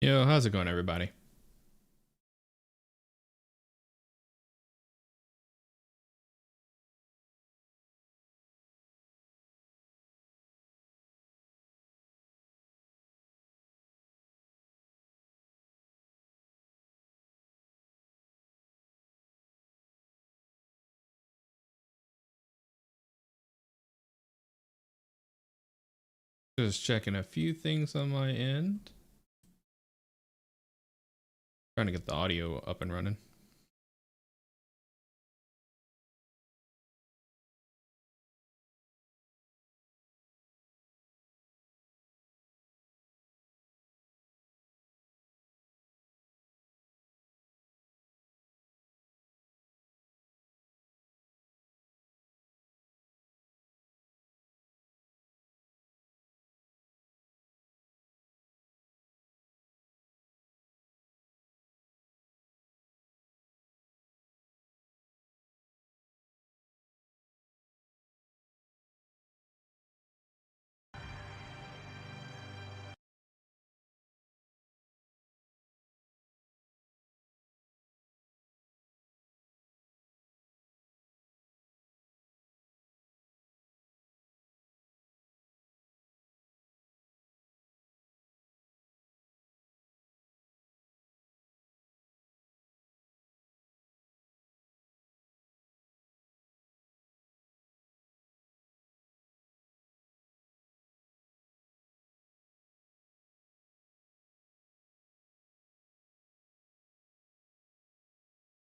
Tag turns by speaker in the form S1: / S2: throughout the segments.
S1: Yo, how's it going, everybody? Just checking a few things on my end. Trying to get the audio up and running.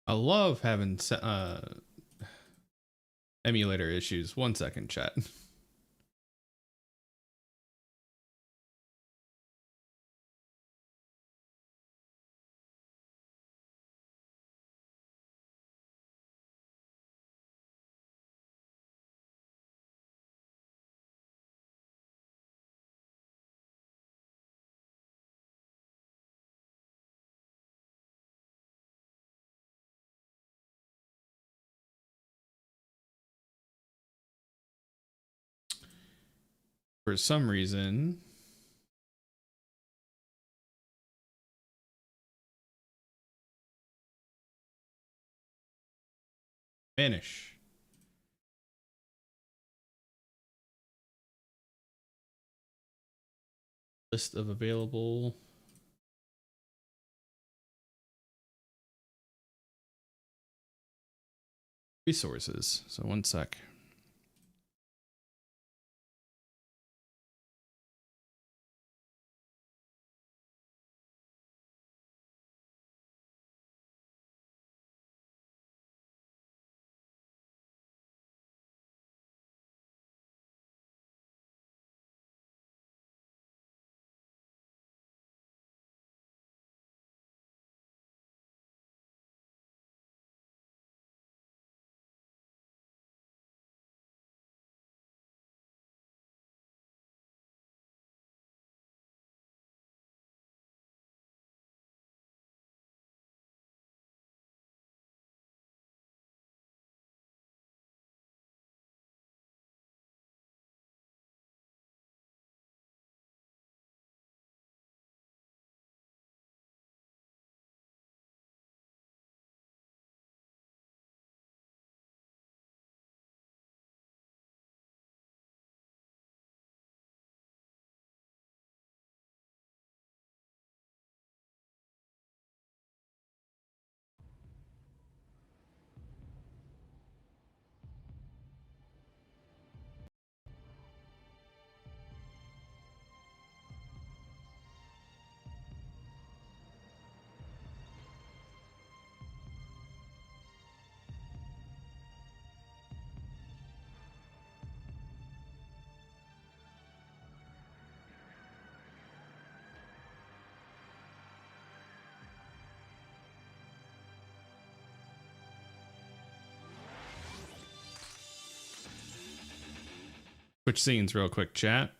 S1: I love having emulator issues. 1 second, chat. For some reason, vanish. List of available resources. So 1 sec. Switch scenes real quick, chat.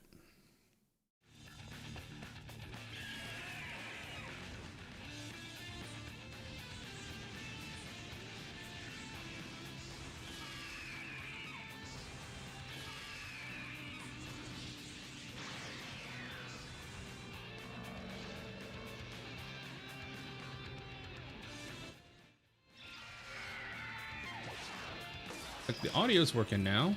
S1: The audio's working now.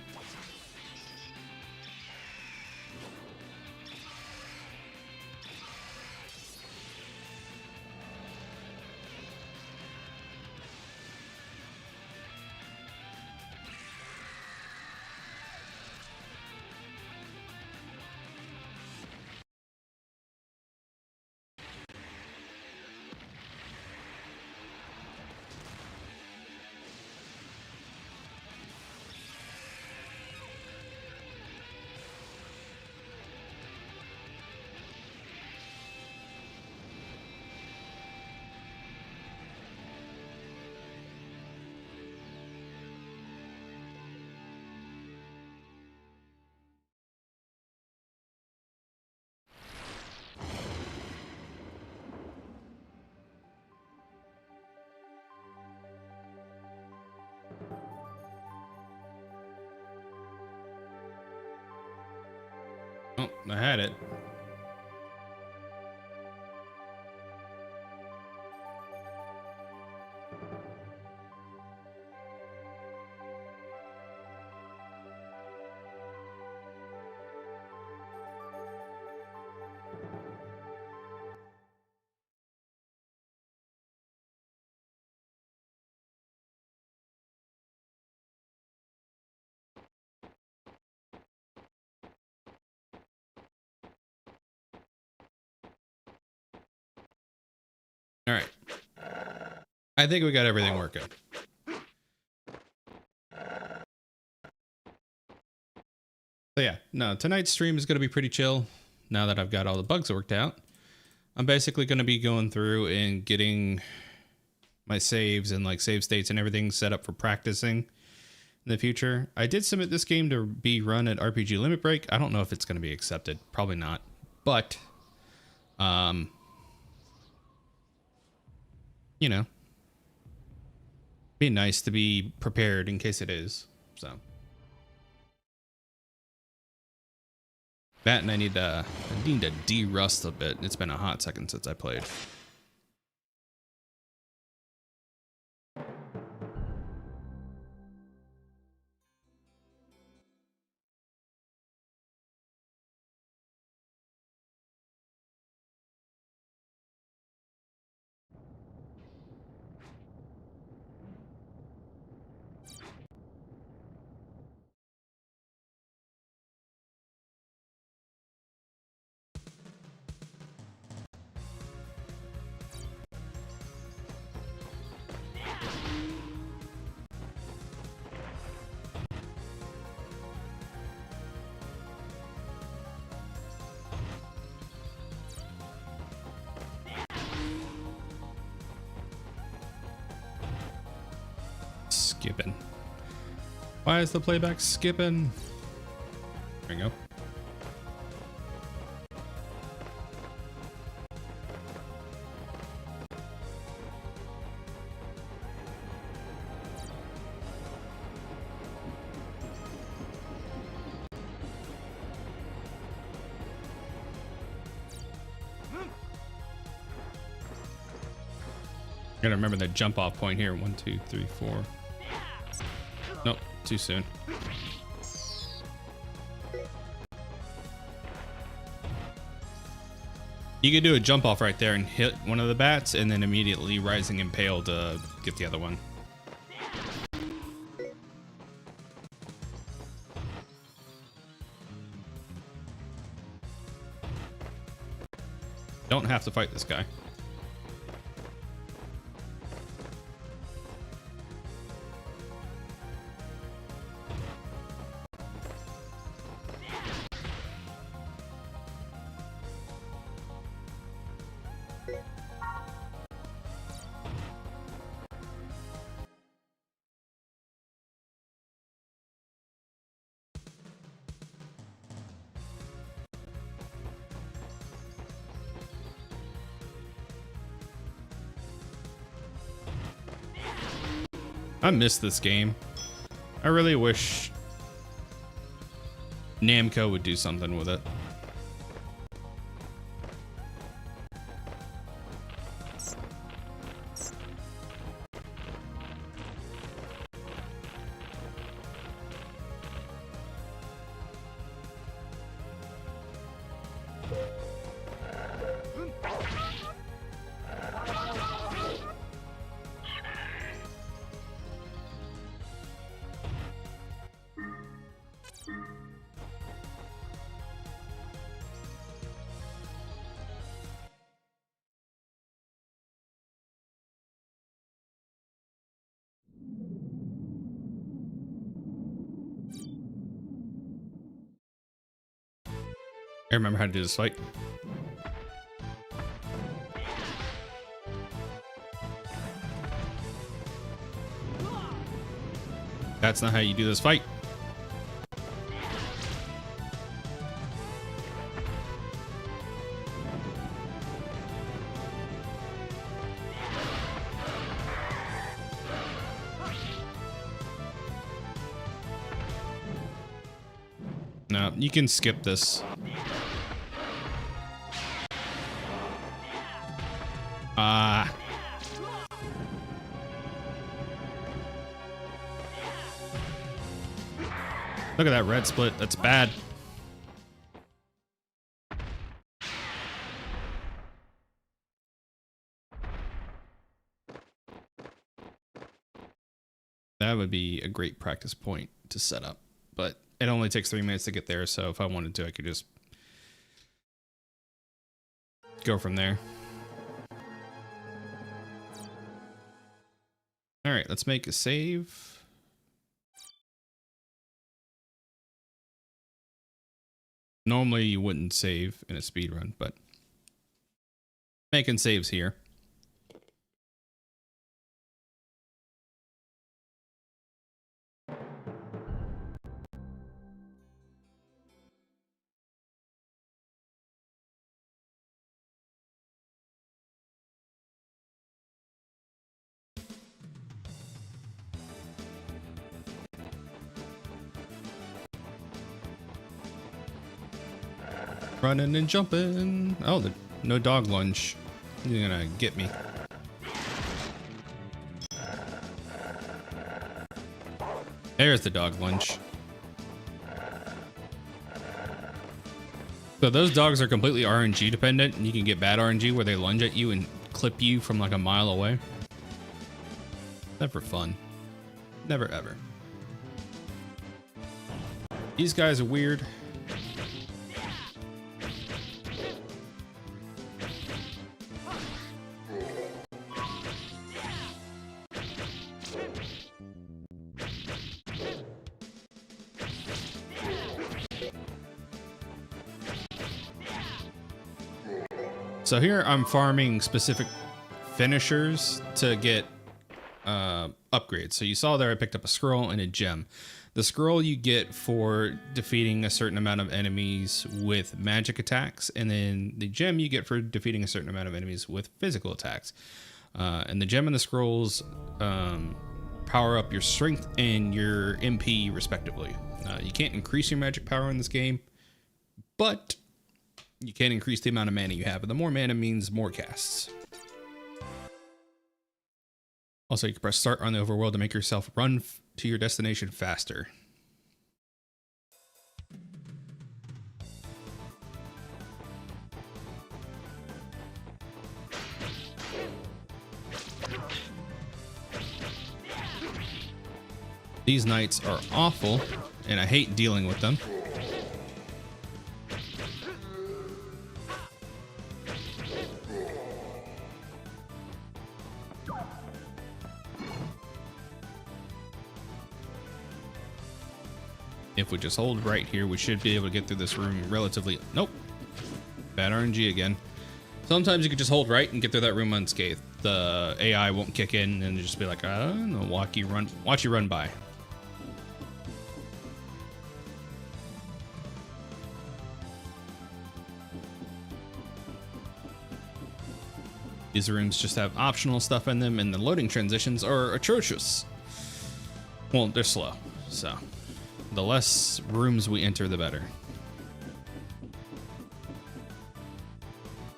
S1: Oh, I had it. All right. I think we got everything working. So yeah, no, tonight's stream is going to be pretty chill now that I've got all the bugs worked out. I'm basically going to be going through and getting my saves and like save states and everything set up for practicing in the future. I did submit this game to be run at RPG Limit Break. I don't know if it's going to be accepted. Probably not. But, you know, be nice to be prepared in case it is. So that, and I need to de-rust a bit. It's been a hot second since I played. Skipping. Why is the playback skipping? There we go. Gotta remember the jump off point here. 1, 2, 3, 4. Nope, too soon. You could do a jump off right there and hit one of the bats and then immediately rising impale to get the other one. Don't have to fight this guy. I miss this game. I really wish Namco would do something with it. I remember how to do this fight. That's not how you do this fight. No, you can skip this. Look at that red split. That's bad. That would be a great practice point to set up, but it only takes 3 minutes to get there. So if I wanted to, I could just go from there. All right, let's make a save. Normally you wouldn't save in a speedrun, but making saves here. Running and jumping. Oh, no dog lunge. You're gonna get me. There's the dog lunge. So those dogs are completely RNG dependent, and you can get bad RNG where they lunge at you and clip you from like a mile away. Never fun. Never ever. These guys are weird. So here I'm farming specific finishers to get upgrades. So you saw there I picked up a scroll and a gem. The scroll you get for defeating a certain amount of enemies with magic attacks, and then the gem you get for defeating a certain amount of enemies with physical attacks. And the gem and the scrolls power up your strength and your MP respectively. You can't increase your magic power in this game, but you can increase the amount of mana you have, and the more mana means more casts. Also, you can press start on the overworld to make yourself run to your destination faster. These knights are awful, and I hate dealing with them. If we just hold right here, we should be able to get through this room relatively... Nope. Bad RNG again. Sometimes you can just hold right and get through that room unscathed. The AI won't kick in and just be like, I don't know, watch you run by. These rooms just have optional stuff in them, and the loading transitions are atrocious. Well, they're slow, so the less rooms we enter, the better.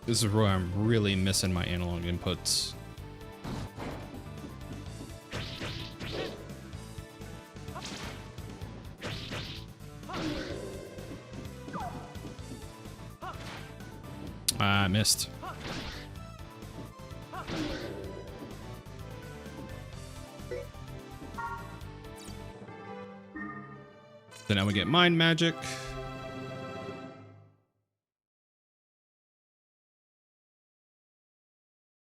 S1: This is where I'm really missing my analog inputs. I missed. So now we get mind magic.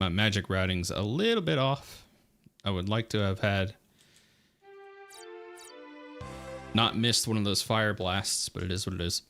S1: My magic routing's a little bit off. I would like to have had not missed one of those fire blasts, but it is what it is.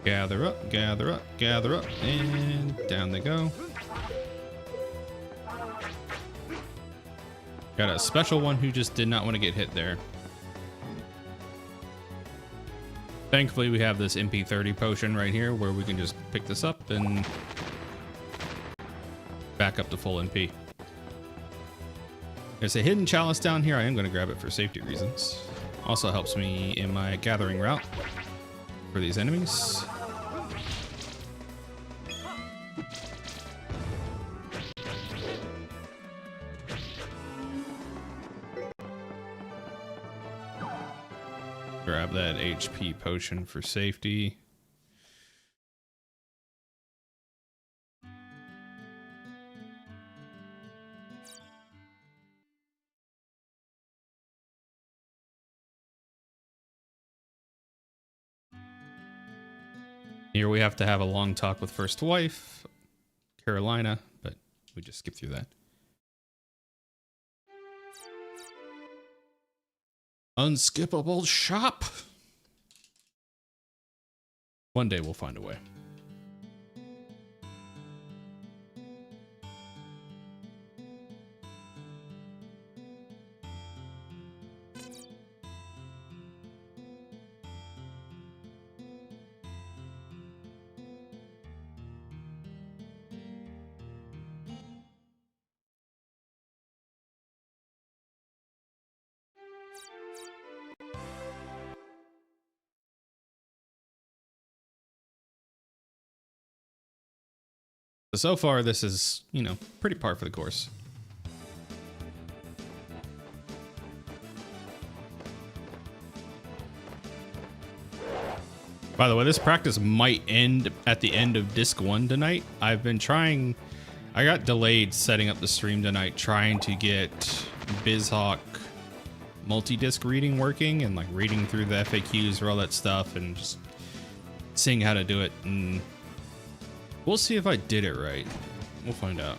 S1: Gather up, gather up, gather up, and down they go. Got a special one who just did not want to get hit there. Thankfully, we have this MP30 potion right here where we can just pick this up and back up to full MP. There's a hidden chalice down here. I am going to grab it for safety reasons. Also helps me in my gathering route for these enemies. Grab that HP potion for safety. Here we have to have a long talk with first wife, Carolina, but we just skip through that. Unskippable shop. One day we'll find a way. So far, this is, you know, pretty par for the course. By the way, this practice might end at the end of disc 1 tonight. I've been trying, I got delayed setting up the stream tonight trying to get BizHawk multi-disc reading working and like reading through the FAQs for all that stuff and just seeing how to do it. And we'll see if I did it right. We'll find out.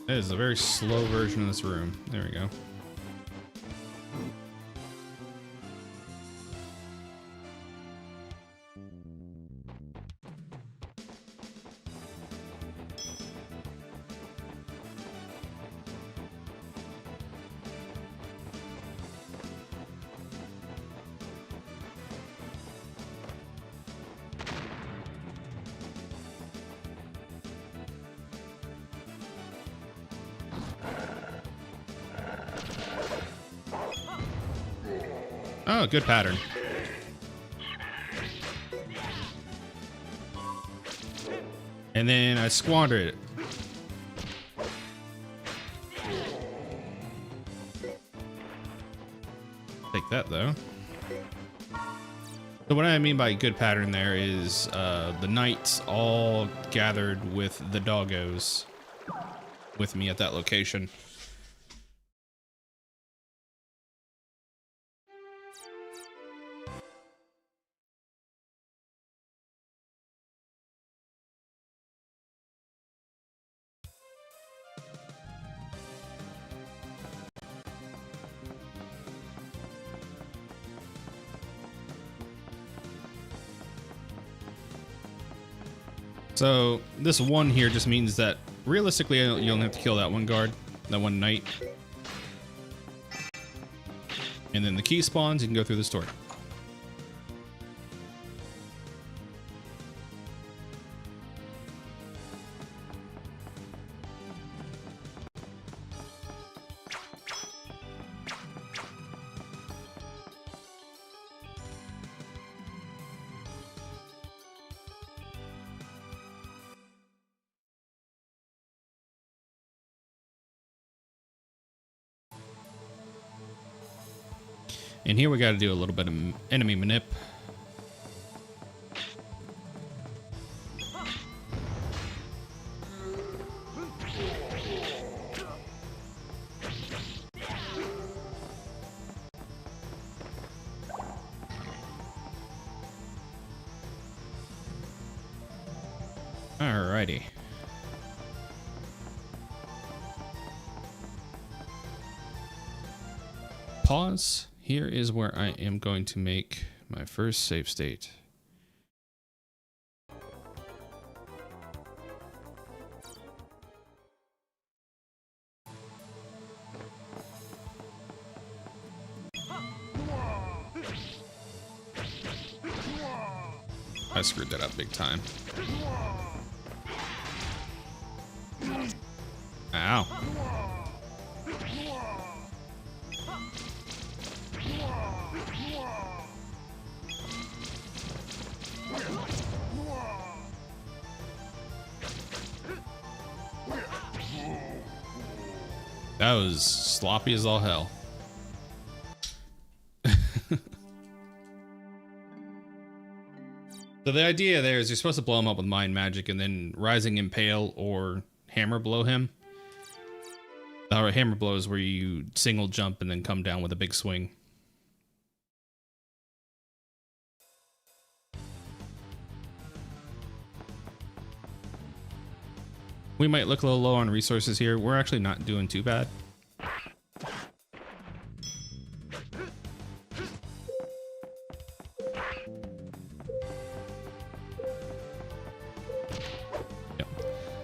S1: That is a very slow version of this room. There we go. Oh, good pattern. And then I squandered it. Take that though. So what I mean by good pattern there is the knights all gathered with the doggos with me at that location. So this one here just means that realistically you only have to kill that one guard, that one knight. And then the key spawns, you can go through this door. And here we got to do a little bit of enemy manip. Alrighty. pause. Here is where I am going to make my first save state. I screwed that up big time. Ow. That was sloppy as all hell. So the idea there is you're supposed to blow him up with mind magic and then rising impale or hammer blow him. Or hammer blow is where you single jump and then come down with a big swing. We might look a little low on resources here. We're actually not doing too bad.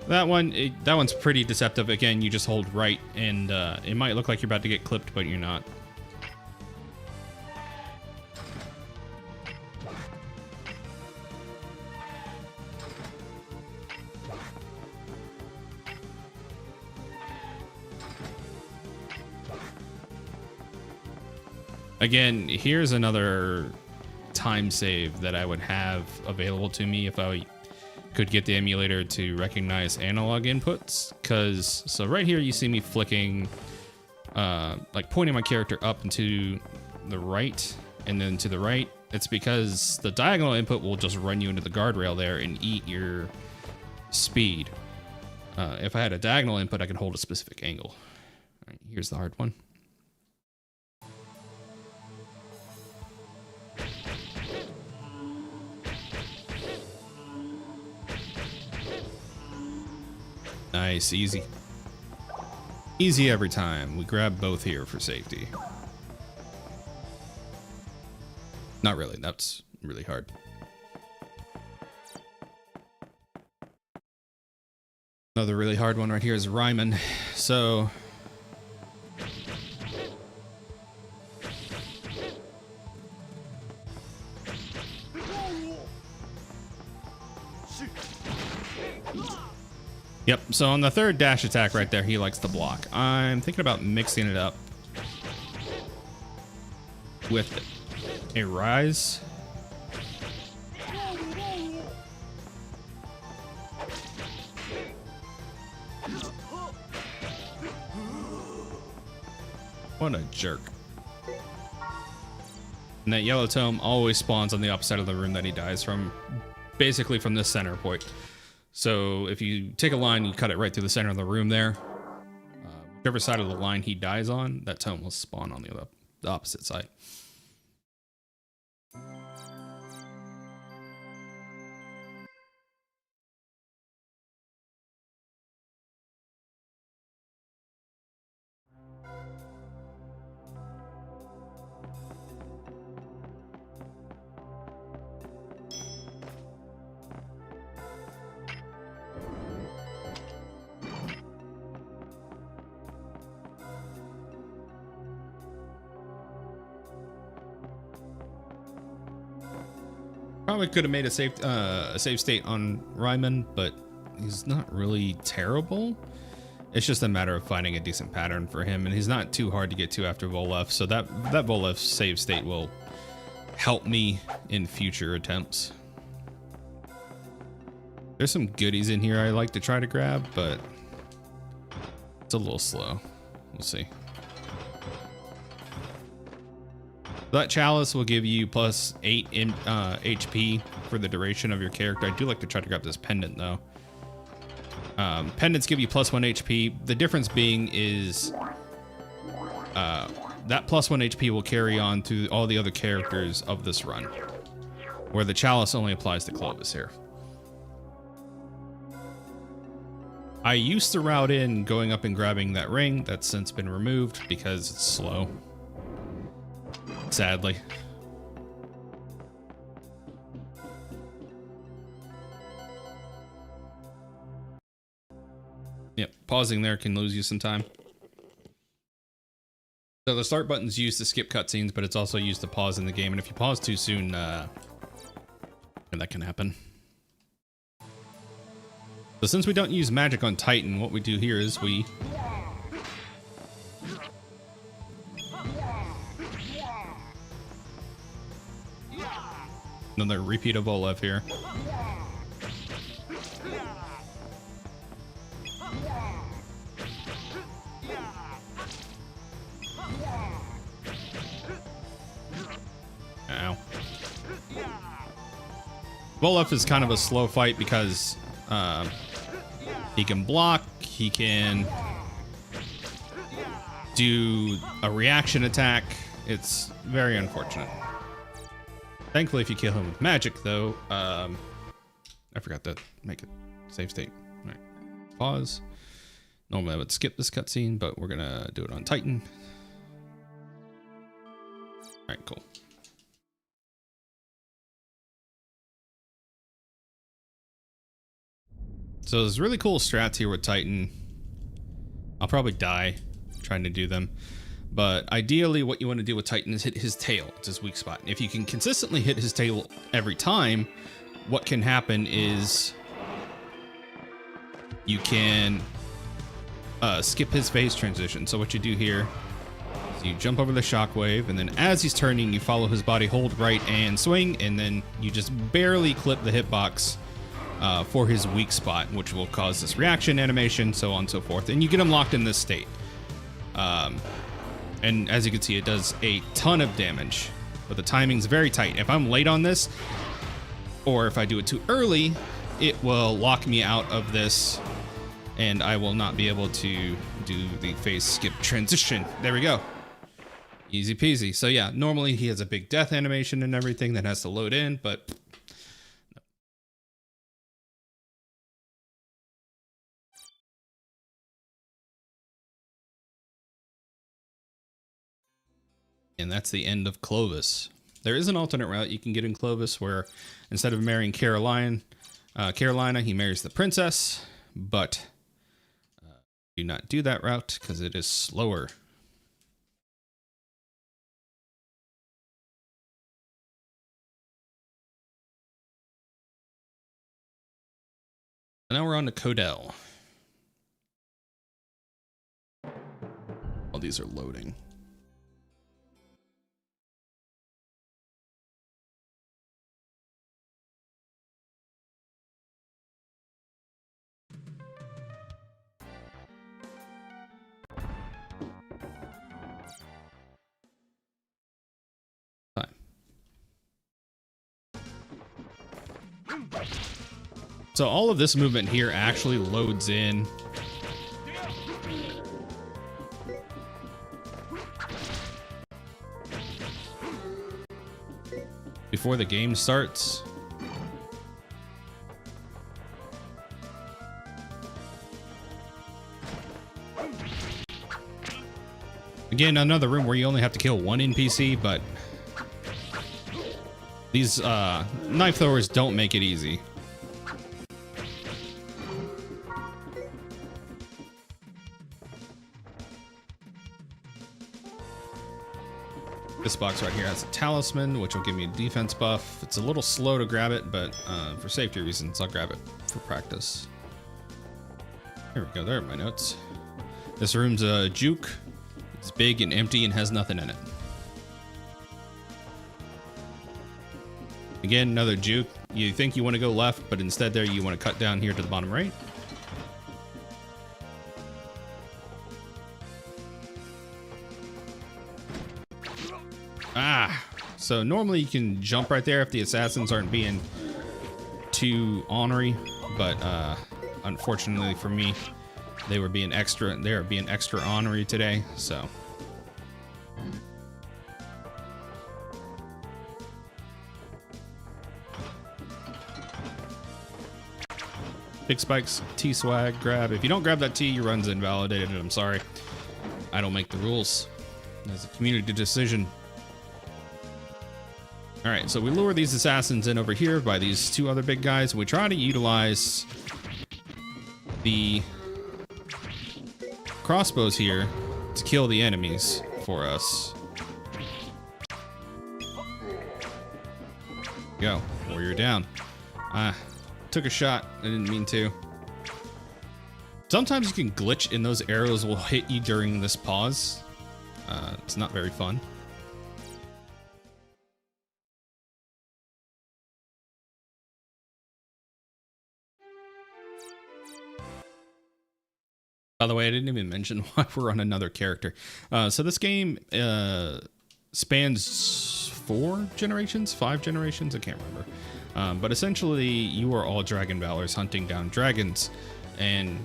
S1: That one's pretty deceptive. Again, you just hold right, and it might look like you're about to get clipped, but you're not. Again, here's another time save that I would have available to me if I could get the emulator to recognize analog inputs. So right here you see me flicking, like pointing my character up and to the right and then to the right. It's because the diagonal input will just run you into the guardrail there and eat your speed. If I had a diagonal input, I could hold a specific angle. All right, here's the hard one. Nice, easy. Easy every time. We grab both here for safety. Not really, that's really hard. Another really hard one right here is Ryman. So yep, so on the third dash attack right there, he likes to block. I'm thinking about mixing it up with a rise. What a jerk. And that yellow tome always spawns on the opposite side of the room that he dies from, basically from this center point. So if you take a line, you cut it right through the center of the room there. Whichever side of the line he dies on, that tome will spawn on the opposite side. Probably could have made a save state on Ryman, but he's not really terrible. It's just a matter of finding a decent pattern for him, and he's not too hard to get to after Volef, so that Volef save state will help me in future attempts. There's some goodies in here I like to try to grab, but it's a little slow. We'll see. That chalice will give you plus 8 HP for the duration of your character. I do like to try to grab this pendant though. Pendants give you plus 1 HP. The difference being is that plus 1 HP will carry on to all the other characters of this run, where the chalice only applies to Clovis here. I used to route in going up and grabbing that ring. That's since been removed because it's slow. Sadly. Yep, pausing there can lose you some time. So the start button's used to skip cutscenes, but it's also used to pause in the game. And if you pause too soon, that can happen. So since we don't use magic on Titan, what we do here is we... Another repeat of Olaf here. Ow. Olaf is kind of a slow fight because he can block, he can do a reaction attack. It's very unfortunate. Thankfully, if you kill him with magic, though, I forgot to make it save state. All right, pause. Normally, I would skip this cutscene, but we're gonna do it on Titan. All right, cool. So there's really cool strats here with Titan. I'll probably die trying to do them. But ideally, what you want to do with Titan is hit his tail. It's his weak spot. If you can consistently hit his tail every time, what can happen is you can skip his phase transition. So what you do here is you jump over the shockwave, and then as he's turning, you follow his body, hold right and swing, and then you just barely clip the hitbox for his weak spot, which will cause this reaction animation, so on and so forth. And you get him locked in this state. And as you can see, it does a ton of damage, but the timing's very tight. If I'm late on this, or if I do it too early, it will lock me out of this, and I will not be able to do the phase skip transition. There we go. Easy peasy. So yeah, normally he has a big death animation and everything that has to load in, but... And that's the end of Clovis. There is an alternate route you can get in Clovis where instead of marrying Carolina, he marries the princess, but do not do that route because it is slower. Now we're on to Codell. All these are loading. So all of this movement here actually loads in before the game starts. Again, another room where you only have to kill one NPC, but these knife throwers don't make it easy. This box right here has a talisman, which will give me a defense buff. It's a little slow to grab it, but for safety reasons, I'll grab it for practice. Here we go, there are my notes. This room's a juke. It's big and empty and has nothing in it. Again, another juke. You think you want to go left, but instead there you want to cut down here to the bottom right. So normally you can jump right there if the assassins aren't being too ornery, but unfortunately for me, they are being extra ornery today, so. Big spikes, T swag, grab. If you don't grab that T, your run's invalidated, and I'm sorry. I don't make the rules. It's a community decision. All right, so we lure these assassins in over here by these two other big guys. We try to utilize the crossbows here to kill the enemies for us. Go, warrior down. Took a shot, I didn't mean to. Sometimes you can glitch and those arrows will hit you during this pause. It's not very fun. By the way, I didn't even mention why we're on another character. So this game spans 5 generations, I can't remember. But essentially, you are all Dragon Valors hunting down dragons. And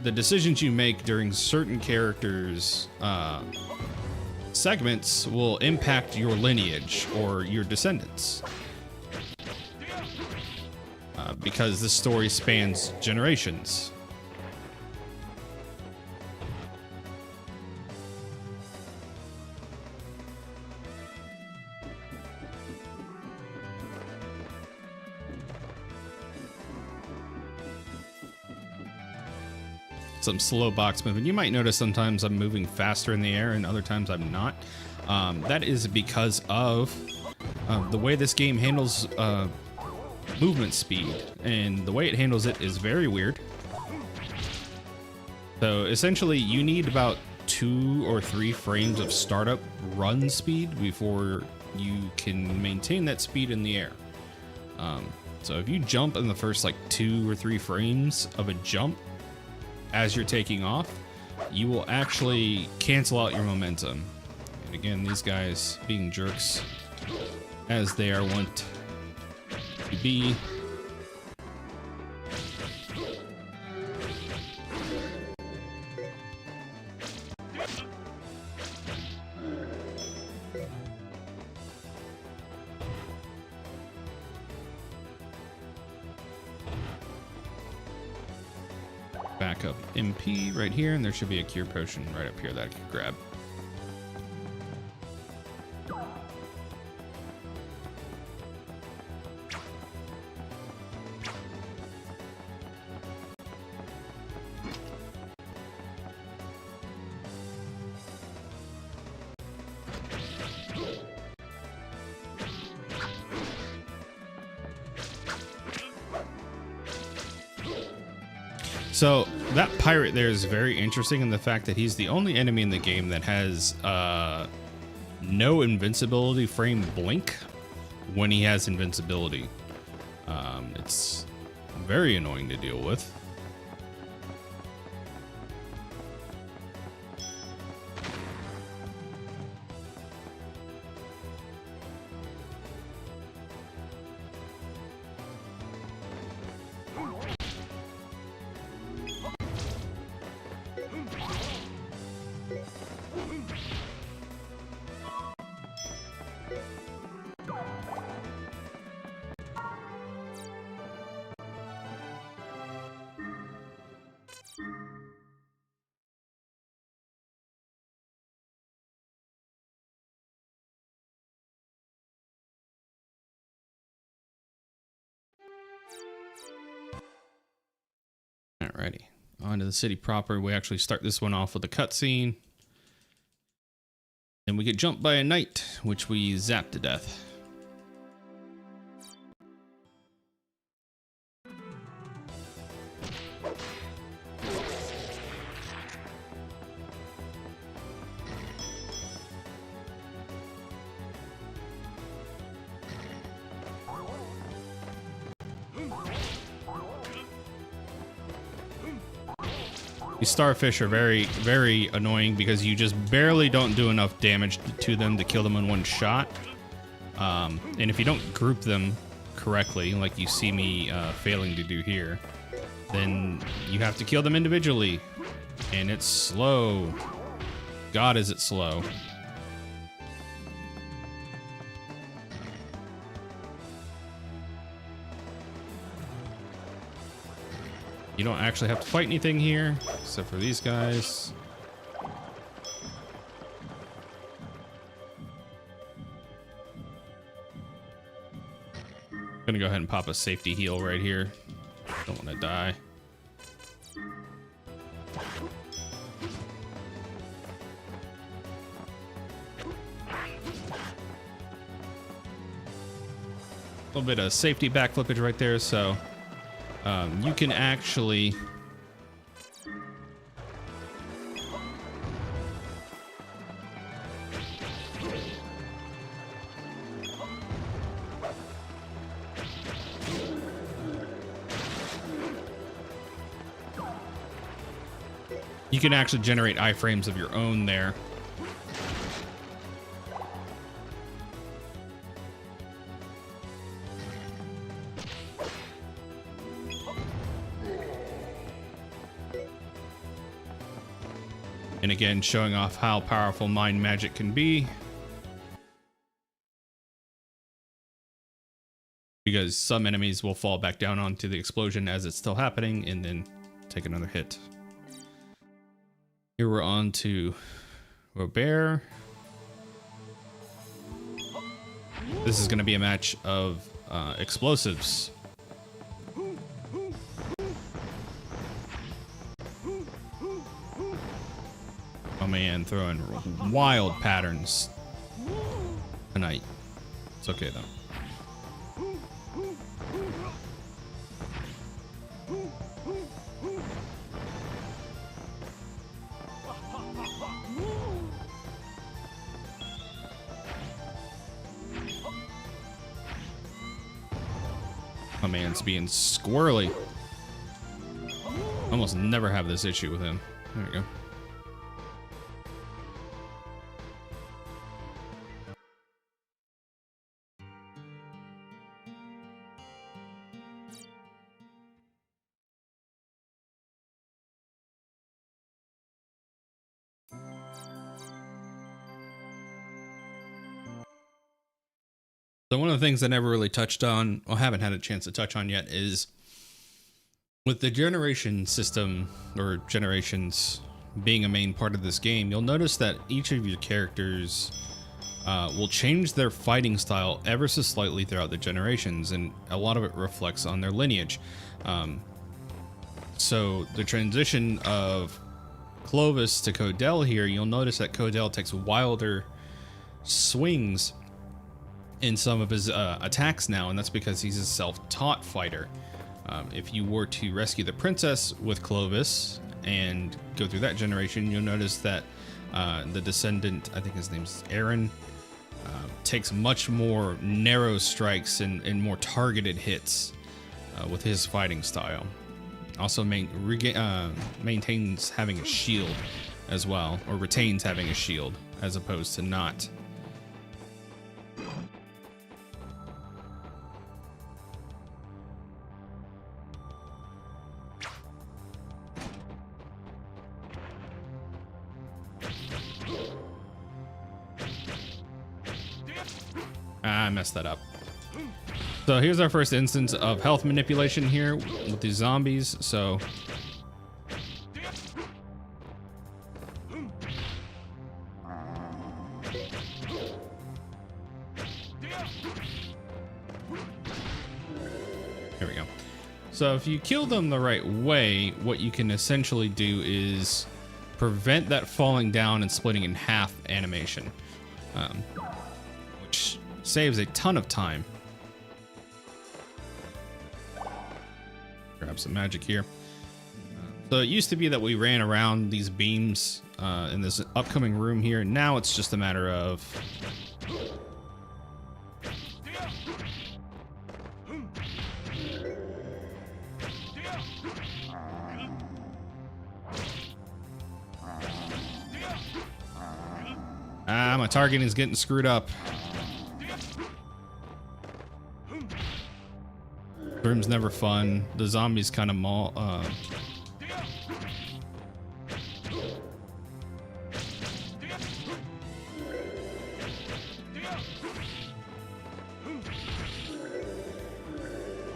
S1: the decisions you make during certain characters' segments will impact your lineage or your descendants. Because this story spans generations. Some slow box movement. You might notice sometimes I'm moving faster in the air and other times I'm not. That is because of the way this game handles movement speed, and the way it handles it is very weird. So essentially you need about 2 or 3 frames of startup run speed before you can maintain that speed in the air. So if you jump in the first like 2 or 3 frames of a jump as you're taking off, you will actually cancel out your momentum. And again, these guys being jerks as they are wont to be. Backup MP right here, and there should be a cure potion right up here that I could grab. So that pirate there is very interesting in the fact that he's the only enemy in the game that has no invincibility frame blink when he has invincibility. It's very annoying to deal with. Alrighty, on to the city proper. We actually start this one off with a cutscene. Then we get jumped by a knight, which we zap to death. These starfish are very, very annoying because you just barely don't do enough damage to them to kill them in one shot. And if you don't group them correctly, like you see me failing to do here, then you have to kill them individually. And it's slow. God, is it slow. You don't actually have to fight anything here, except for these guys. Gonna go ahead and pop a safety heal right here. Don't want to die. A little bit of safety backflippage right there, so you can actually generate iframes of your own there. And again, showing off how powerful mind magic can be. Because some enemies will fall back down onto the explosion as it's still happening and then take another hit. Here we're on to Robert. This is going to be a match of explosives. Oh man, throwing wild patterns tonight. It's okay though. Oh man, it's being squirrely. Almost never have this issue with him. There we go. So one of the things I never really touched on, or haven't had a chance to touch on yet, is with the generation system, or generations being a main part of this game, you'll notice that each of your characters will change their fighting style ever so slightly throughout the generations, and a lot of it reflects on their lineage. So the transition of Clovis to Codell here, you'll notice that Codell takes wilder swings in some of his attacks now, and that's because he's a self-taught fighter. If you were to rescue the princess with Clovis and go through that generation, you'll notice that the descendant, I think his name's Aaron, takes much more narrow strikes and more targeted hits with his fighting style. Also maintains having a shield as well, or retains having a shield as opposed to not. I messed that up. So here's our first instance of health manipulation here with these zombies. So here we go. So if you kill them the right way, what you can essentially do is prevent that falling down and splitting in half animation, which saves a ton of time. Grab some magic here. So it used to be that we ran around these beams in this upcoming room here. Now it's just a matter of my targeting is getting screwed up. Room's never fun. The zombies kind of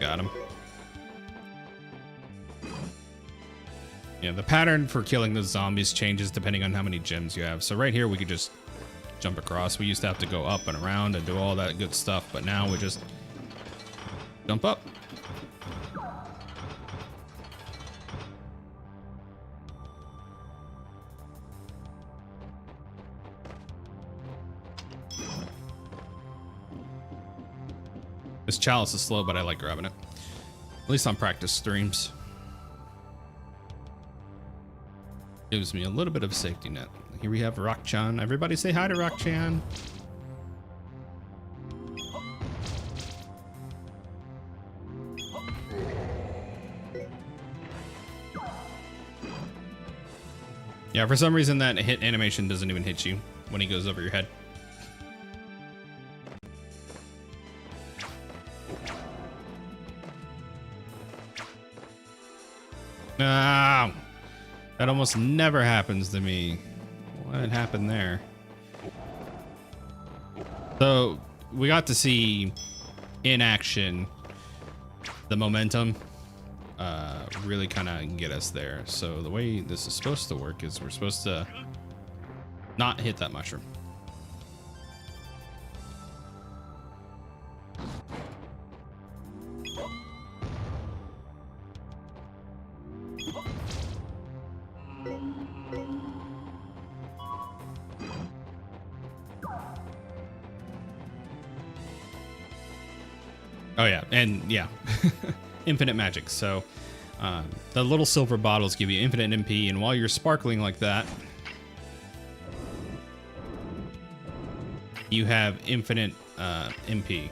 S1: got him. Yeah, the pattern for killing the zombies changes depending on how many gems you have. So right here we could just jump across. We used to have to go up and around and do all that good stuff, but now we just Jump up. This chalice is slow, but I like grabbing it. At least on practice streams. Gives me a little bit of a safety net. Here we have Rock-chan. Everybody say hi to Rock-chan. Yeah, for some reason that hit animation doesn't even hit you when he goes over your head. No, that almost never happens to me. What happened there? So we got to see in action the momentum really kind of get us there. So the way this is supposed to work is we're supposed to not hit that mushroom. Oh yeah, and yeah, infinite magic. So the little silver bottles give you infinite MP, and while you're sparkling like that, you have infinite MP.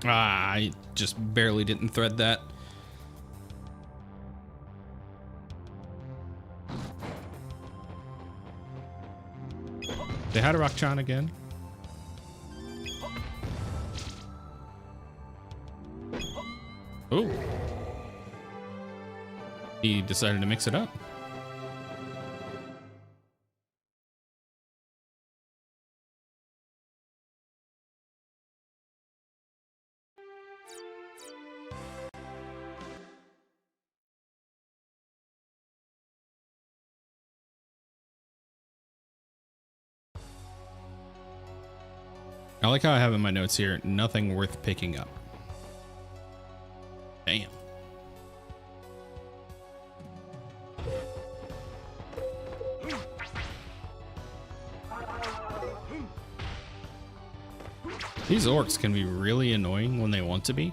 S1: I just barely didn't thread that. They had a Rock-chan again. Oh. He decided to mix it up. I like how I have in my notes here, nothing worth picking up. Damn. These orcs can be really annoying when they want to be.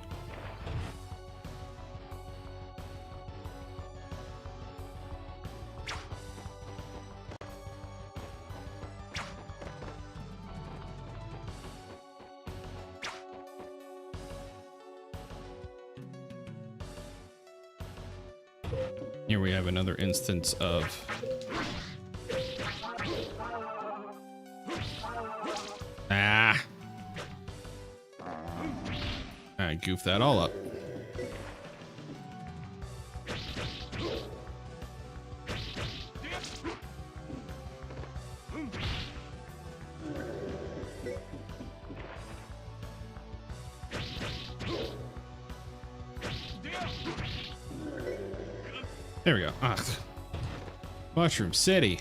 S1: Here we have another instance of I goofed that all up. There we go. Mushroom City.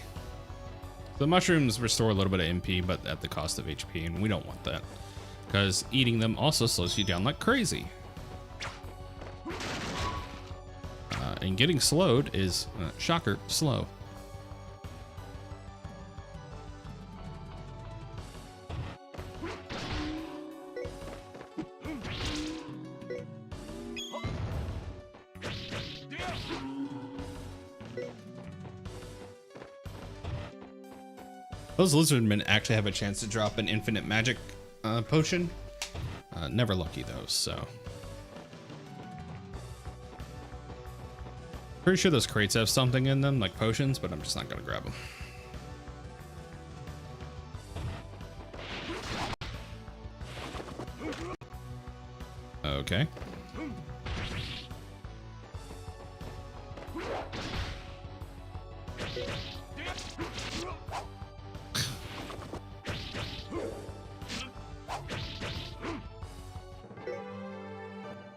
S1: The mushrooms restore a little bit of MP, but at the cost of HP, and we don't want that. Because eating them also slows you down like crazy. And getting slowed is, shocker, slow. Those lizardmen actually have a chance to drop an infinite magic potion. Never lucky those, so. Pretty sure those crates have something in them, like potions, but I'm just not gonna grab them. Okay.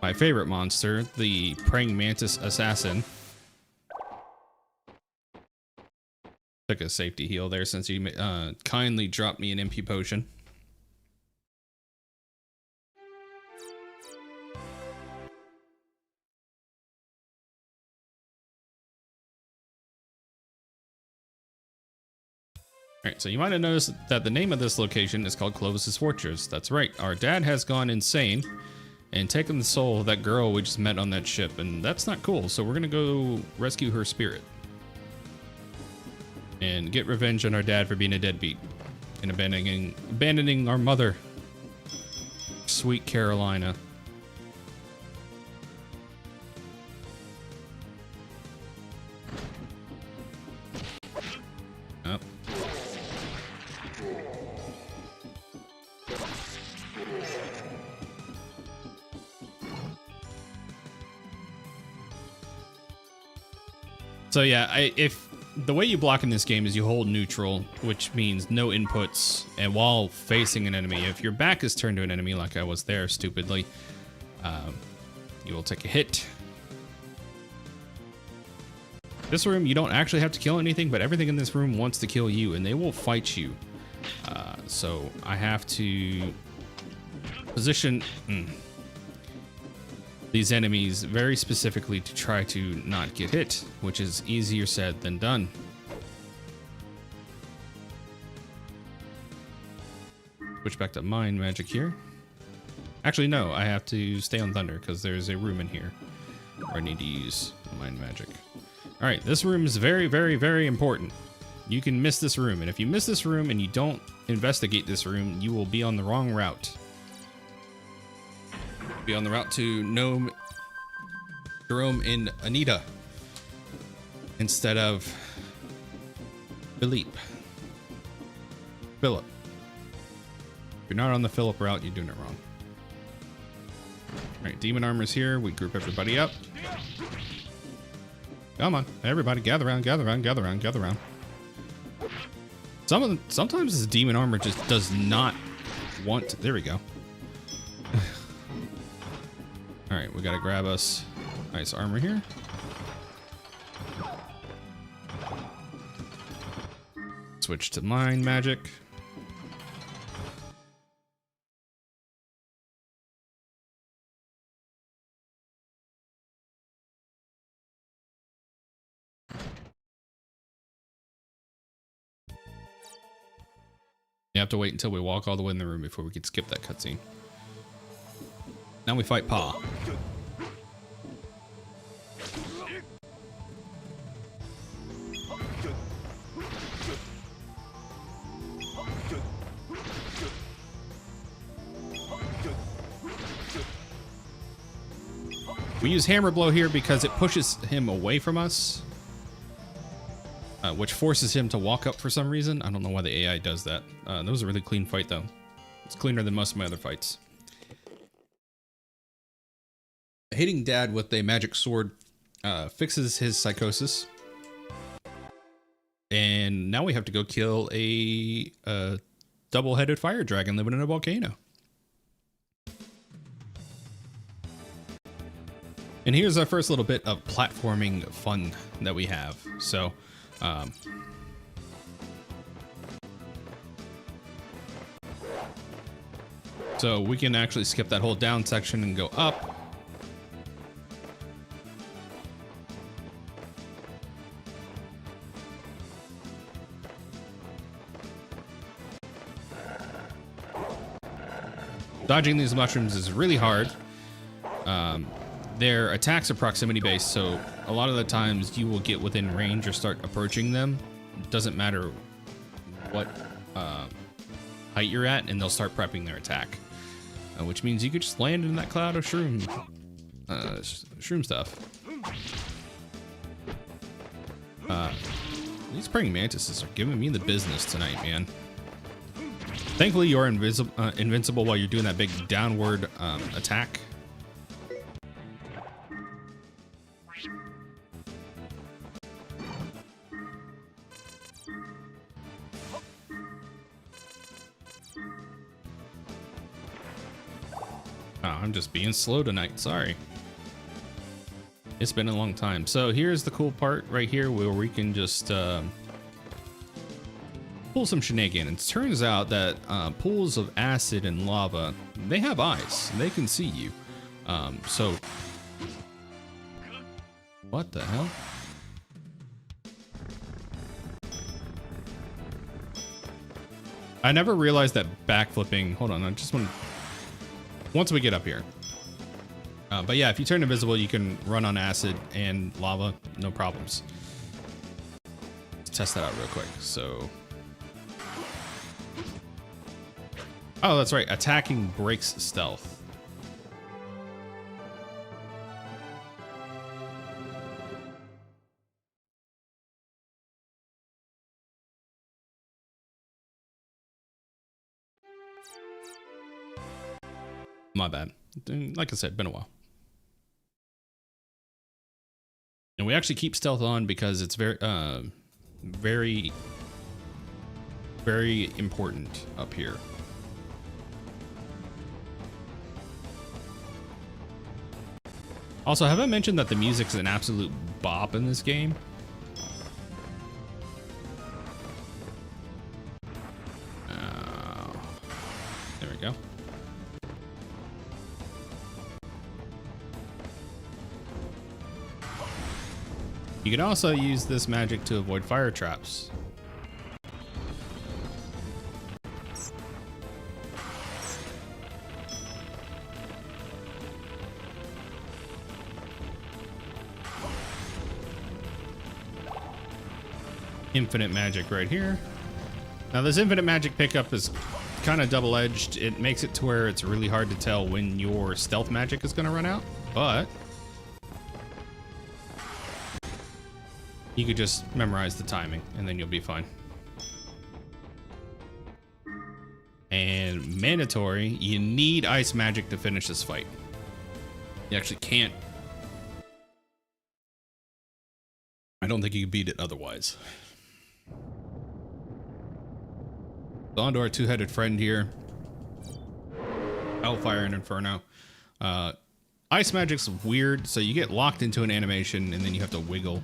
S1: My favorite monster, the praying mantis assassin. Took a safety heal there since you kindly dropped me an MP potion. Alright, so you might have noticed that the name of this location is called Clovis's Fortress. That's right, our dad has gone insane and taken the soul of that girl we just met on that ship, and that's not cool, so we're gonna go rescue her spirit. And get revenge on our dad for being a deadbeat and abandoning our mother, sweet Carolina. Oh. So yeah, if the way you block in this game is you hold neutral, which means no inputs, and while facing an enemy, if your back is turned to an enemy like I was there stupidly, you will take a hit. This room, you don't actually have to kill anything, but everything in this room wants to kill you, and they will fight you. So I have to position these enemies very specifically to try to not get hit, which is easier said than done. Switch back to mind magic here. Actually, no, I have to stay on thunder because there's a room in here where I need to use mind magic. All right, this room is very, very, very important. You can miss this room, and if you miss this room and you don't investigate this room, you will be on the wrong route. Be on the route to Gnome, Jerome, and Anita instead of Philippe. Philip. If you're not on the Philip route, you're doing it wrong. All right, demon armor's here. We group everybody up. Come on, everybody, gather around, gather around, gather around, gather around. Sometimes this demon armor just does not want to, there we go. All right, we gotta grab us nice armor here. Switch to mind magic. You have to wait until we walk all the way in the room before we can skip that cutscene. Now we fight Pa. We use hammer blow here because it pushes him away from us, which forces him to walk up for some reason. I don't know why the AI does that. That was a really clean fight, though. It's cleaner than most of my other fights. Hitting Dad with a magic sword fixes his psychosis. And now we have to go kill a double-headed fire dragon living in a volcano. And here's our first little bit of platforming fun that we have. So, we can actually skip that whole down section and go up. Dodging these mushrooms is really hard. Their attacks are proximity based, so a lot of the times you will get within range or start approaching them. It doesn't matter what height you're at, and they'll start prepping their attack, which means you could just land in that cloud of shroom stuff. These praying mantises are giving me the business tonight, man. Thankfully, you're invincible while you're doing that big downward attack. I'm just being slow tonight, sorry. It's been a long time. So here's the cool part right here where we can just pull some shenanigans. It turns out that pools of acid and lava, they have eyes. They can see you. So what the hell? I never realized that backflipping. Hold on, I just want to. Once we get up here. But yeah, if you turn invisible, you can run on acid and lava, no problems. Let's test that out real quick. So. Oh, that's right. Attacking breaks stealth. My bad. Like I said, been a while. And we actually keep stealth on because it's very important up here. Also, have I mentioned that the music's an absolute bop in this game? There we go. You can also use this magic to avoid fire traps. Infinite magic right here. Now this infinite magic pickup is kind of double-edged. It makes it to where it's really hard to tell when your stealth magic is going to run out, but you could just memorize the timing and then you'll be fine. And mandatory, you need ice magic to finish this fight. You actually can't. I don't think you can beat it otherwise. On to our two-headed friend here. Hellfire and Inferno. Ice magic's weird, so you get locked into an animation and then you have to wiggle.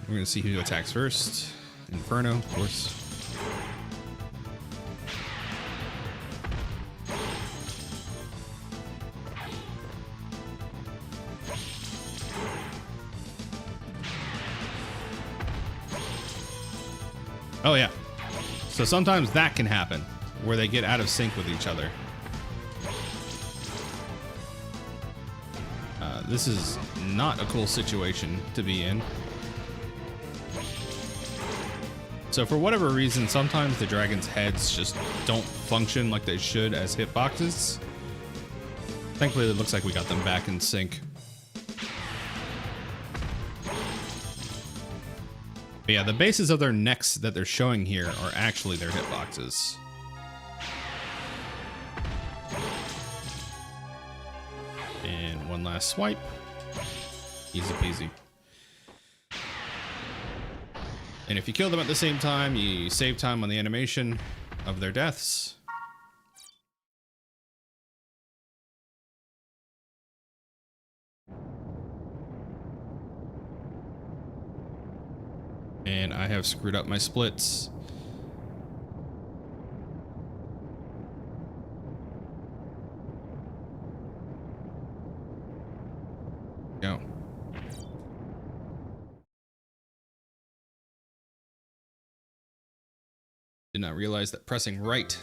S1: We're gonna see who attacks first. Inferno, of course. Oh yeah. So sometimes that can happen, where they get out of sync with each other. This is not a cool situation to be in. So for whatever reason, sometimes the dragon's heads just don't function like they should as hitboxes. Thankfully, it looks like we got them back in sync. But yeah, the bases of their necks that they're showing here are actually their hitboxes. And one last swipe. Easy peasy. And if you kill them at the same time, you save time on the animation of their deaths. And I have screwed up my splits. Go. Did not realize that pressing right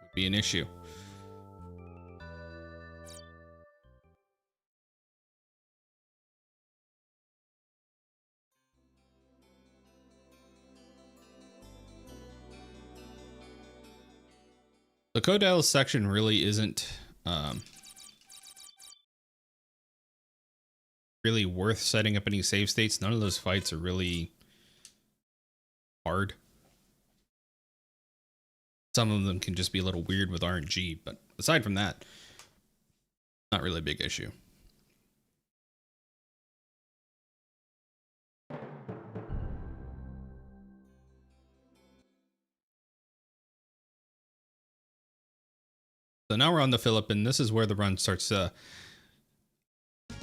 S1: would be an issue. The Codell's section really isn't really worth setting up any save states. None of those fights are really hard. Some of them can just be a little weird with RNG, but aside from that, not really a big issue. So now we're on the Philippine. This is where the run starts to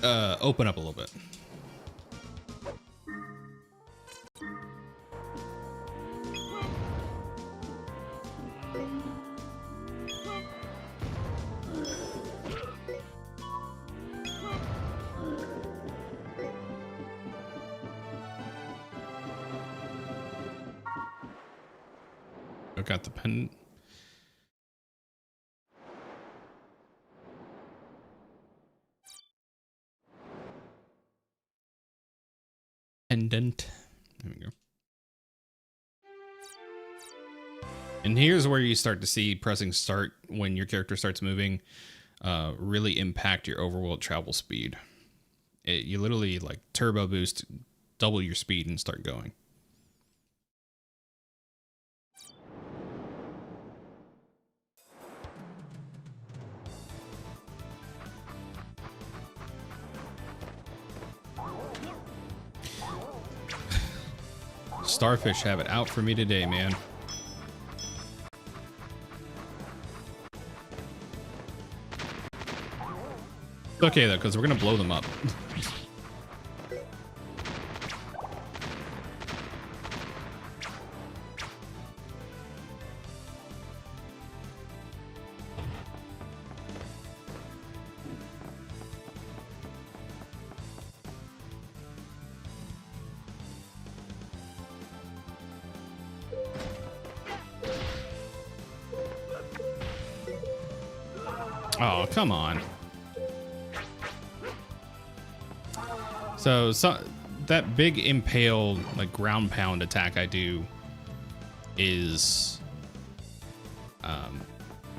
S1: open up a little bit. I've got the pendant. Pendant. There we go. And here's where you start to see pressing start when your character starts moving really impact your overworld travel speed. You literally like turbo boost, double your speed and start going. Starfish have it out for me today, man. It's okay though, because we're gonna blow them up. Oh, come on. So that big impale, like ground pound attack I do is,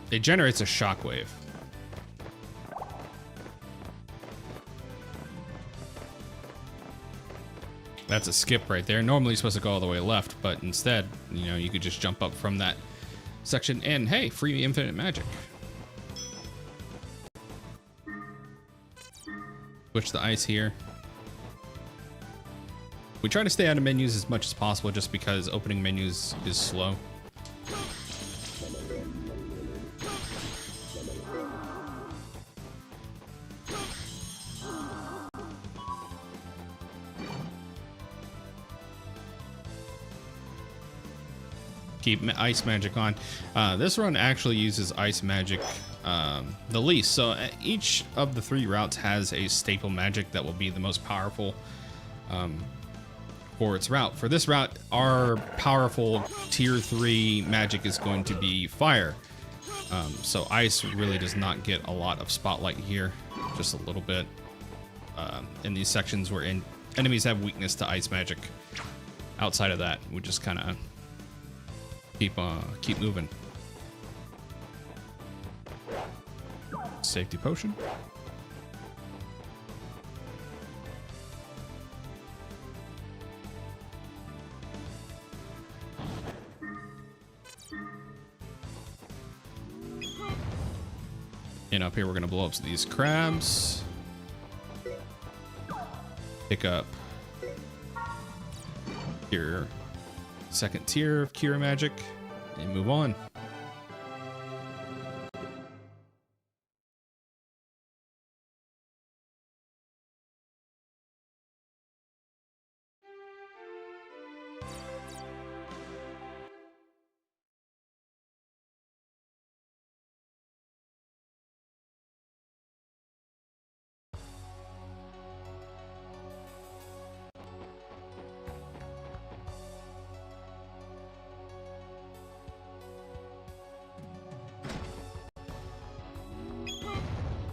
S1: it generates a shockwave. That's a skip right there. Normally you're supposed to go all the way left, but instead, you know, you could just jump up from that section and hey, free infinite magic. Switch the ice here. We try to stay out of menus as much as possible just because opening menus is slow. Keep ice magic on. This run actually uses ice magic the least. So each of the 3 routes has a staple magic that will be the most powerful for its route. For this route, our powerful tier 3 magic is going to be fire. So ice really does not get a lot of spotlight here, just a little bit. In these sections where enemies have weakness to ice magic. Outside of that, we just kind of keep moving. Safety potion. And up here, we're going to blow up these crabs. Pick up your second tier of Cure Magic and move on.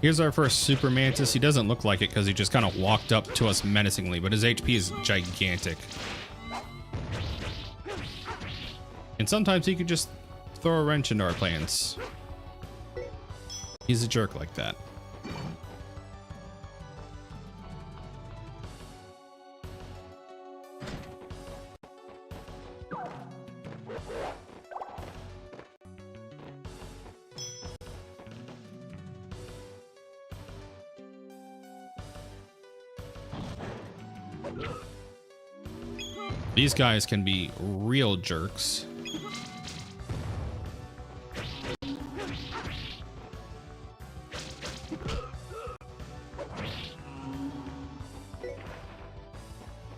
S1: Here's our first Super Mantis. He doesn't look like it because he just kind of walked up to us menacingly, but his HP is gigantic. And sometimes he could just throw a wrench into our plans. He's a jerk like that. These guys can be real jerks.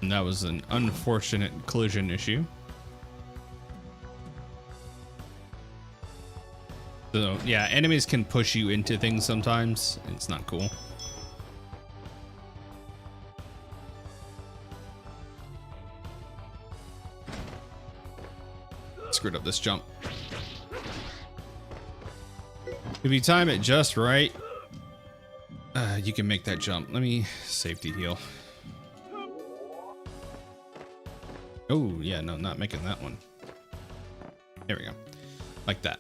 S1: And that was an unfortunate collision issue. So yeah, enemies can push you into things sometimes. It's not cool. Screwed up this jump. If you time it just right, you can make that jump. Let me safety heal. Oh, yeah, no, not making that one. There we go. Like that.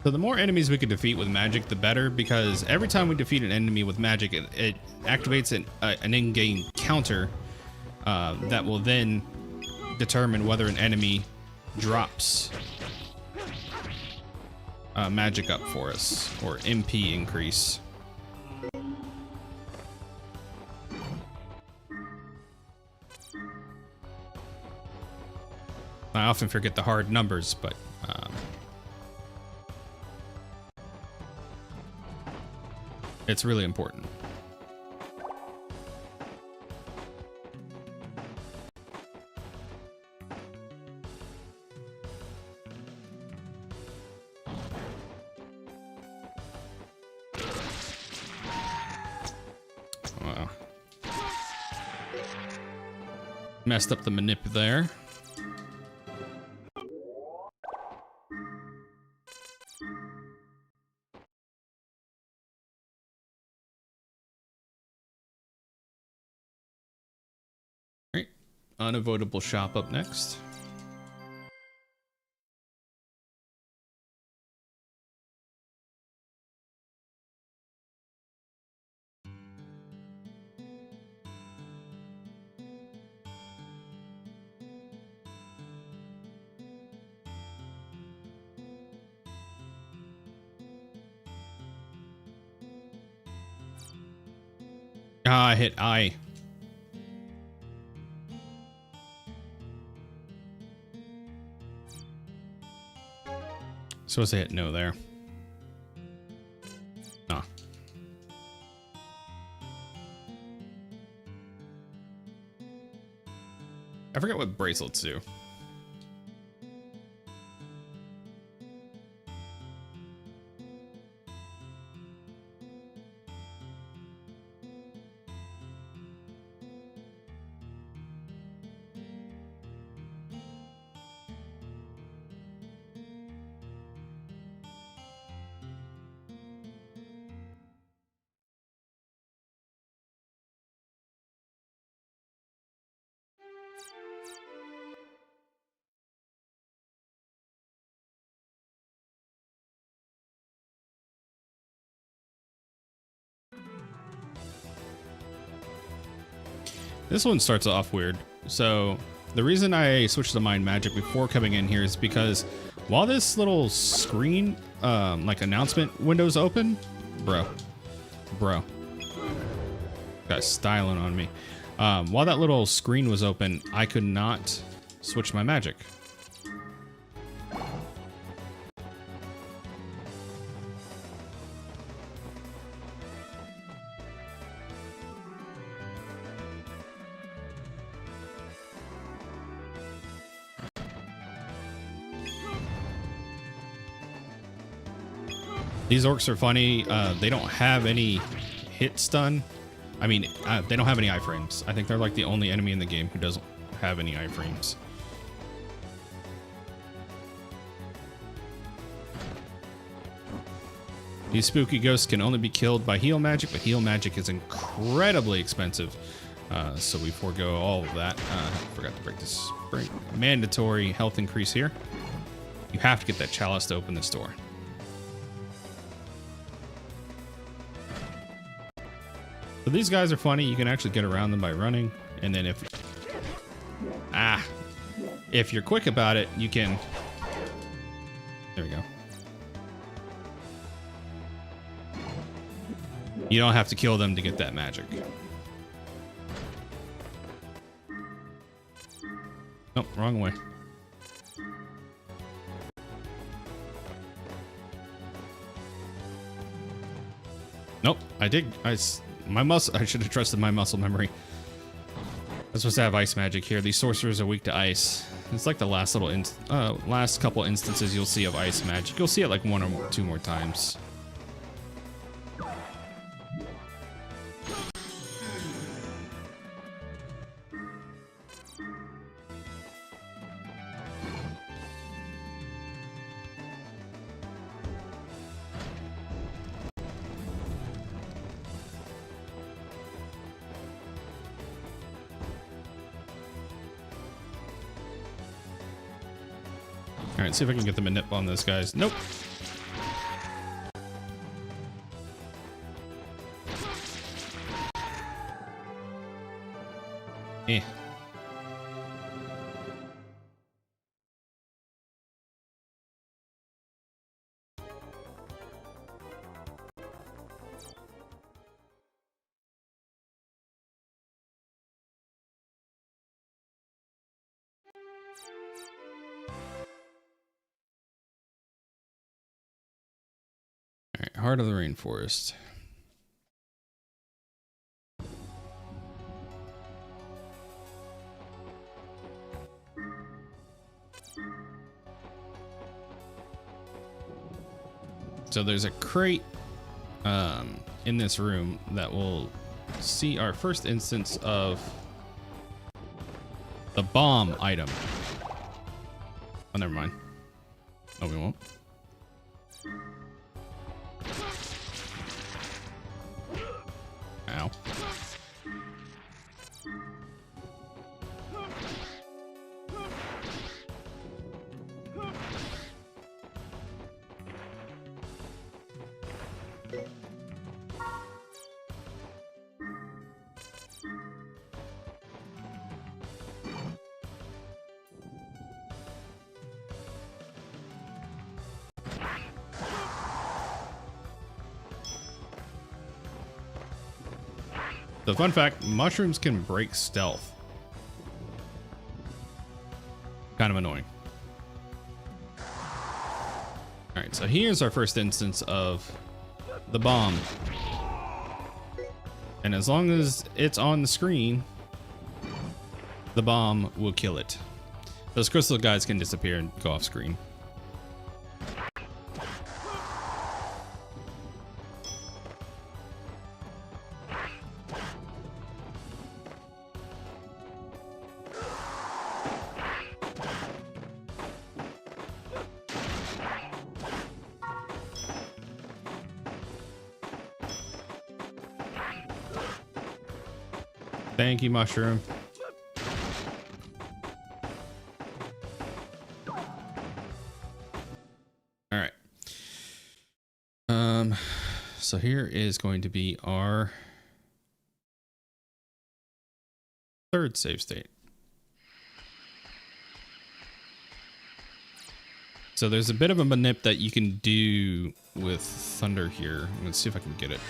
S1: So the more enemies we can defeat with magic, the better, because every time we defeat an enemy with magic, it activates an in-game counter that will then determine whether an enemy drops magic up for us, or MP increase. I often forget the hard numbers, but it's really important. Wow. Messed up the manip there. Unavoidable shop up next. Ah, I hit I. Supposed to hit no there. Ah. I forget what bracelets do. This one starts off weird. So the reason I switched to mind magic before coming in here is because while this little screen, like announcement window's open, bro, got styling on me. While that little screen was open, I could not switch my magic. These orcs are funny. They don't have any hit stun. I mean, they don't have any iframes. I think they're like the only enemy in the game who doesn't have any iframes. These spooky ghosts can only be killed by heal magic, but heal magic is incredibly expensive. So we forego all of that. Forgot to break this mandatory health increase here. You have to get that chalice to open this door. So these guys are funny. You can actually get around them by running. And then if you're quick about it, you can, there we go. You don't have to kill them to get that magic. Nope, wrong way. Nope, I should have trusted my muscle memory. I'm supposed to have ice magic here. These sorcerers are weak to ice. It's like the last last couple instances you'll see of ice magic. You'll see it like one or two more times. All right, see if I can get the manip on those guys. Nope. Eh. All right, Heart of the Rainforest. So there's a crate in this room that will see our first instance of the bomb item. Oh, never mind. Oh, we won't. Ow. The fun fact, mushrooms can break stealth. Kind of annoying. All right, so here's our first instance of the bomb. And as long as it's on the screen, the bomb will kill it. Those crystal guys can disappear and go off screen. Thank you, mushroom. All right. So here is going to be our third save state. So there's a bit of a manip that you can do with thunder here. Let's see if I can get it.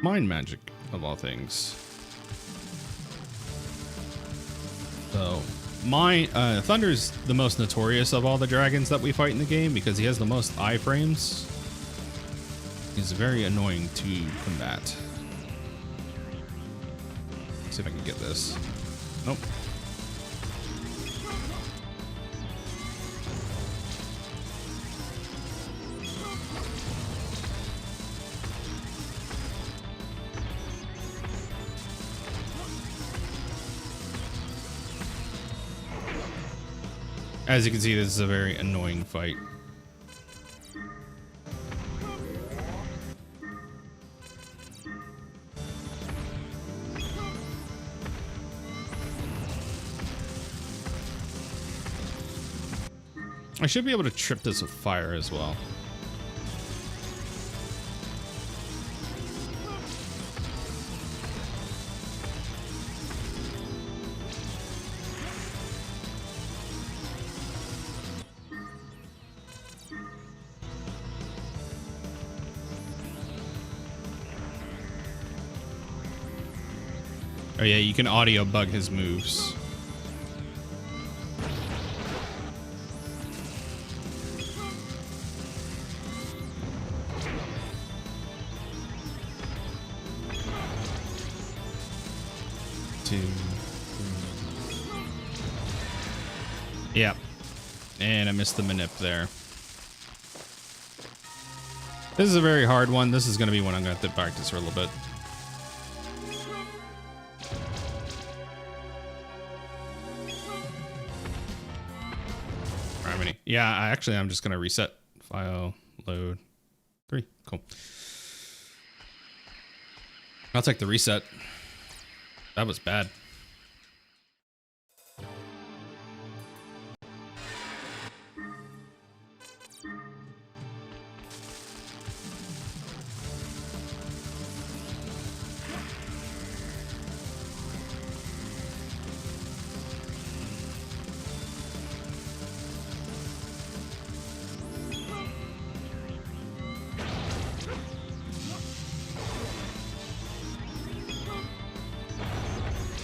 S1: Mind magic, of all things. So, Thunder's the most notorious of all the dragons that we fight in the game because he has the most iframes. He's very annoying to combat. Let's see if I can get this. Nope. As you can see, this is a very annoying fight. I should be able to trip this with fire as well. Oh yeah, you can audio bug his moves. Two, three. Yep. And I missed the manip there. This is a very hard one. This is going to be one I'm going to have to practice for a little bit. Harmony. Yeah, I'm just going to reset. File, load, 3. Cool. I'll take the reset. That was bad.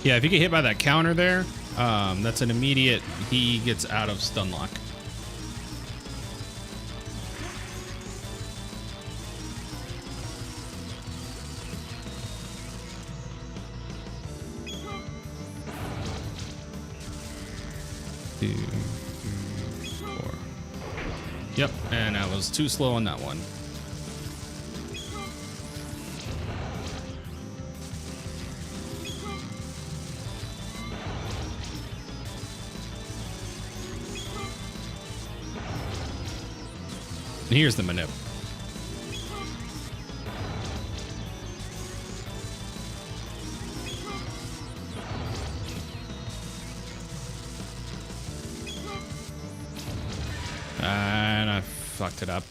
S1: Yeah, if you get hit by that counter there, that's an immediate, he gets out of stun lock. Two, 3, 4. Yep, and I was too slow on that one. Here's the manip. And I fucked it up.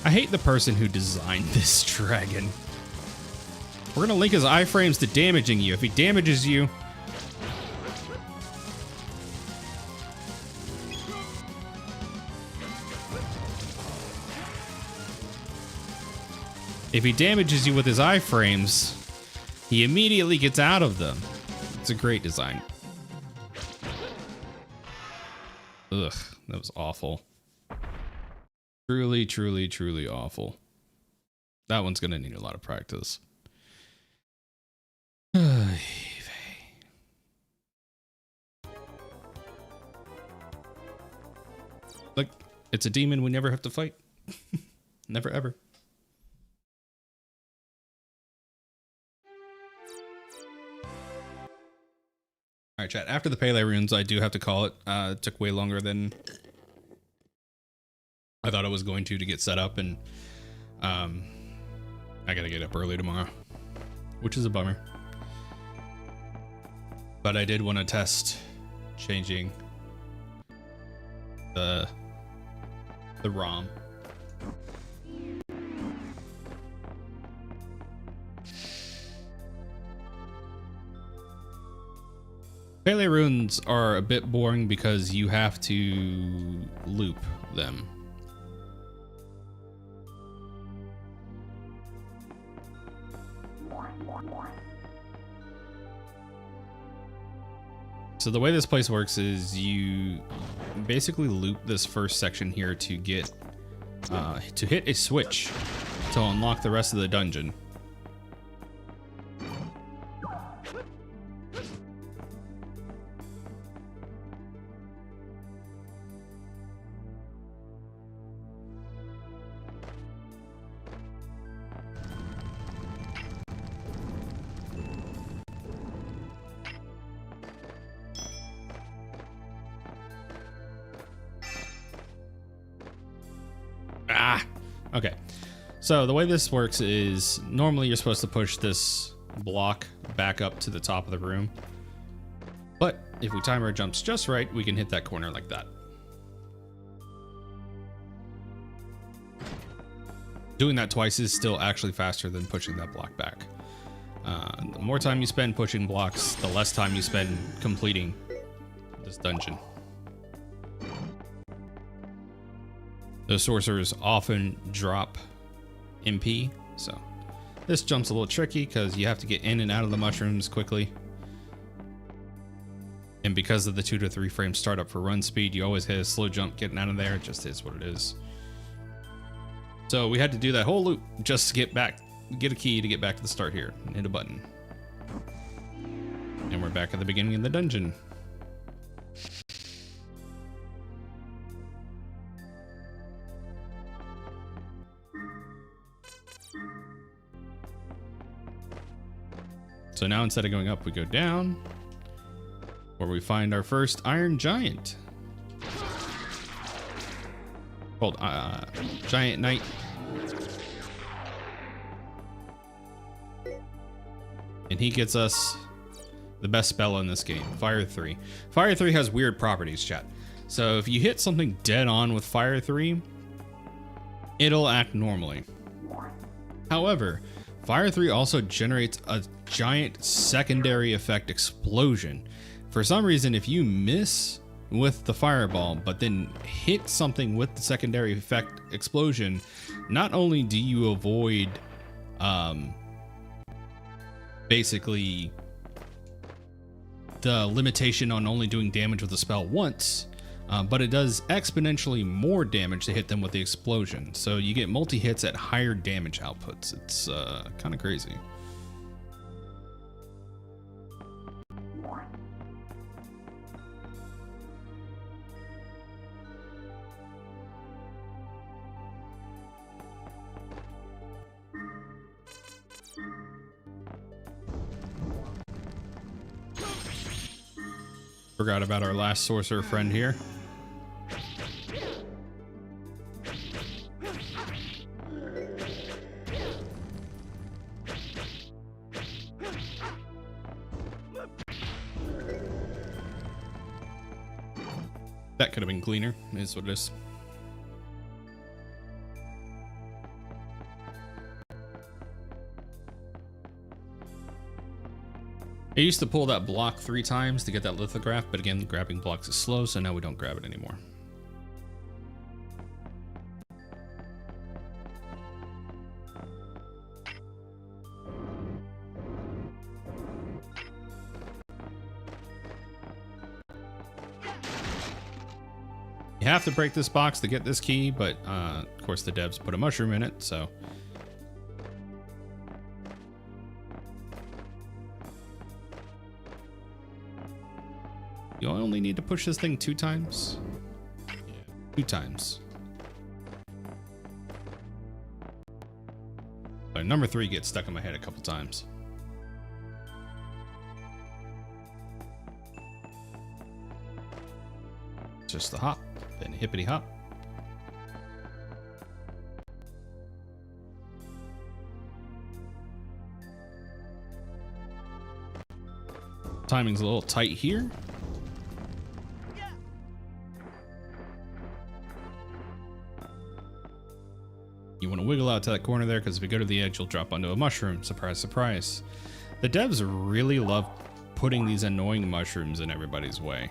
S1: I hate the person who designed this dragon. We're gonna link his iframes to damaging you. If he damages you, with his iframes, he immediately gets out of them. It's a great design. Ugh, that was awful. Truly, truly, truly awful. That one's gonna need a lot of practice. Look, it's a demon we never have to fight. Never ever. Alright, chat. After the Pele runes, I do have to call it. It took way longer than I thought it was going to get set up, and I gotta get up early tomorrow, which is a bummer. But I did want to test changing the ROM. Pele runes are a bit boring because you have to loop them. So the way this place works is you basically loop this first section here to get to hit a switch to unlock the rest of the dungeon. Okay, so the way this works is normally you're supposed to push this block back up to the top of the room, but if we time our jumps just right, we can hit that corner like that. Doing that twice is still actually faster than pushing that block back. The more time you spend pushing blocks, the less time you spend completing this dungeon. The sorcerers often drop MP, so this jump's a little tricky because you have to get in and out of the mushrooms quickly. And because of the 2 to 3 frame startup for run speed, you always hit a slow jump getting out of there. It just is what it is. So we had to do that whole loop just to get back, get a key to get back to the start here and hit a button. And we're back at the beginning of the dungeon. So now instead of going up, we go down, where we find our first iron giant. Called Giant Knight. And he gets us the best spell in this game, Fire 3. Fire 3 has weird properties, chat. So if you hit something dead on with Fire 3, it'll act normally. However, Fire 3 also generates a giant secondary effect explosion. For some reason, if you miss with the fireball, but then hit something with the secondary effect explosion, not only do you avoid basically the limitation on only doing damage with the spell once, but it does exponentially more damage to hit them with the explosion. So you get multi-hits at higher damage outputs. It's kind of crazy. Forgot about our last sorcerer friend here. That could have been cleaner, is what it is. I used to pull that block 3 times to get that lithograph, but again, grabbing blocks is slow, so now we don't grab it anymore. You have to break this box to get this key, but of course the devs put a mushroom in it, so... You only need to push this thing 2 times. Yeah, 2 times. But number 3 gets stuck in my head a couple times. Just the hop, then hippity hop. Timing's a little tight here. You want to wiggle out to that corner there, because if you go to the edge, you'll drop onto a mushroom. Surprise, surprise. The devs really love putting these annoying mushrooms in everybody's way.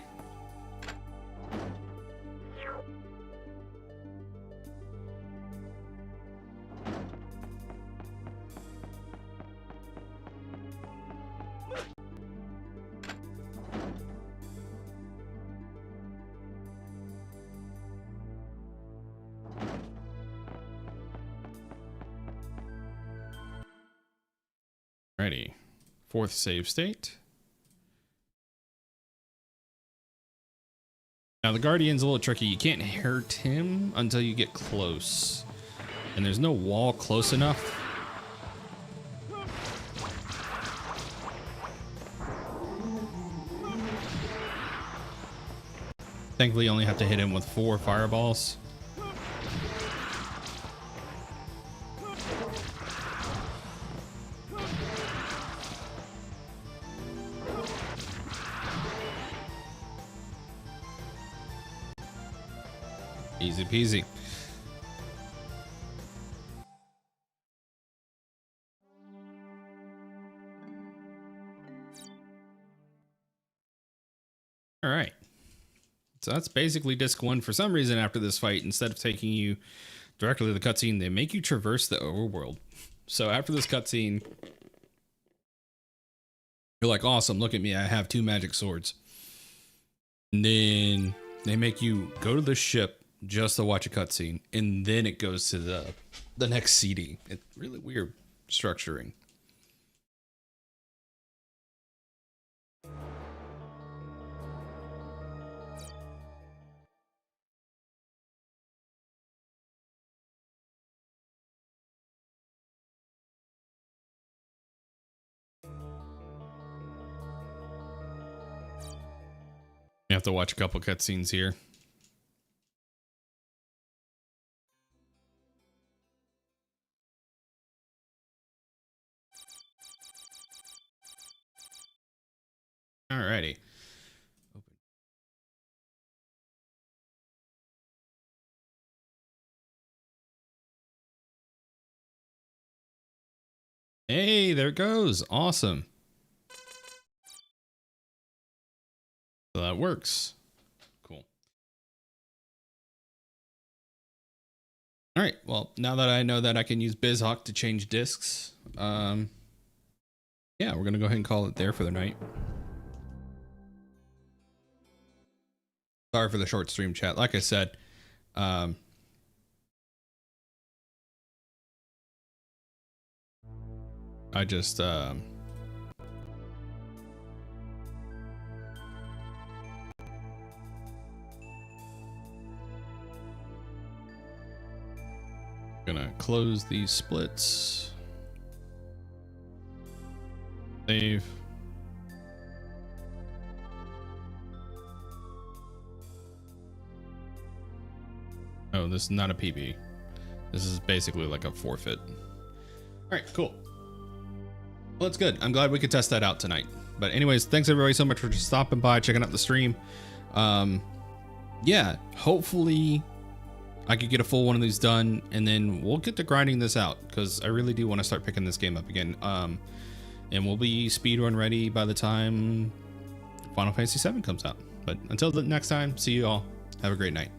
S1: Ready. 4th save state. Now the Guardian's a little tricky. You can't hurt him until you get close. And there's no wall close enough. Thankfully you only have to hit him with 4 fireballs. Easy peasy. All right. So that's basically disc 1. For some reason, after this fight, instead of taking you directly to the cutscene, they make you traverse the overworld. So after this cutscene, you're like, awesome, look at me, I have 2 magic swords. And then they make you go to the ship just to watch a cutscene, and then it goes to the next CD. It's really weird structuring. You have to watch a couple cutscenes here. Alrighty. Open. Hey, there it goes. Awesome. So that works. Cool. All right. Well, now that I know that I can use BizHawk to change discs, yeah, we're going to go ahead and call it there for the night. Sorry for the short stream, chat. Like I said, I just, gonna close these splits. Save. Oh, this is not a PB. This is basically like a forfeit. All right, cool. Well, that's good. I'm glad we could test that out tonight. But anyways, thanks everybody so much for just stopping by, checking out the stream. Yeah, hopefully I could get a full one of these done, and then we'll get to grinding this out, because I really do want to start picking this game up again. And we'll be speedrun ready by the time Final Fantasy VII comes out. But until the next time, see you all. Have a great night.